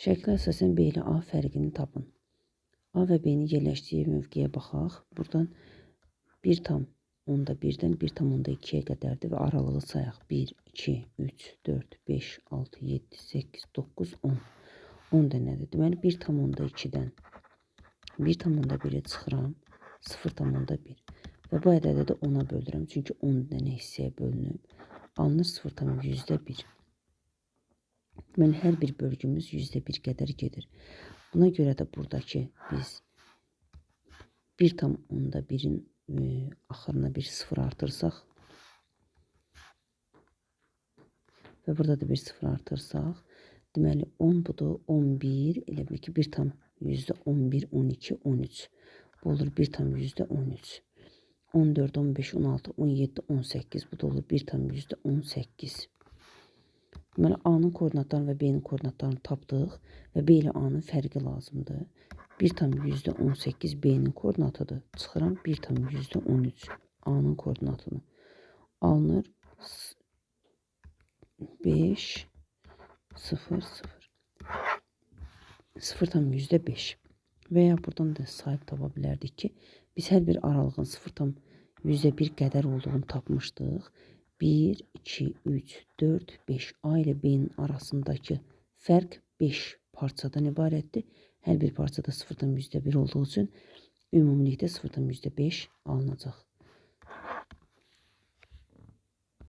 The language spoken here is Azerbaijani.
Şəklə əsasən B ilə A fərqini tapın. A və B-nin yerləşdiyi mövqeyə baxaq. Buradan 1,1-dən 1,2-yə qədərdir və aralığı sayaq. 1, 2, 3, 4, 5, 6, 7, 8, 9, 10. 10 da nədir? Deməli 1,2-dən 1,1-ə çıxıram. 0,1 və bu ədədi də 10-a bölürəm. Çünki 10 dənə hissəyə bölünüb. Alınır 0,1. Deməli hər bir bölgümüz %1 qədər gedir. Buna görə də buradakı biz 1,1-in axırına bir 0 artırsaq və burada da bir 0 artırsaq, deməli 10 budur, 11, elə bil ki 1,11, 12, 13. Bu olur 1,13. 14, 15, 16, 17, 18. Bu da olur 1,18. Deməli A-nın koordinatlarını və B-nin koordinatlarını tapdıq və B ilə A-nın fərqi lazımdır. 1,18 B-nin koordinatıdır. Çıxıram 1,13 A-nın koordinatını. Alınır 5, 0, 0. 0,5. Və ya buradan da sahib tapa bilərdik ki, biz hər bir aralığın 0,1 qədər olduğunu tapmışdıq. 1, 2, 3, 4, 5. A ilə B-nin arasındakı fərq 5 parçadan ibarətdir. Hər bir parçada 0,1 olduğu üçün ümumilikdə 0,5 alınacaq.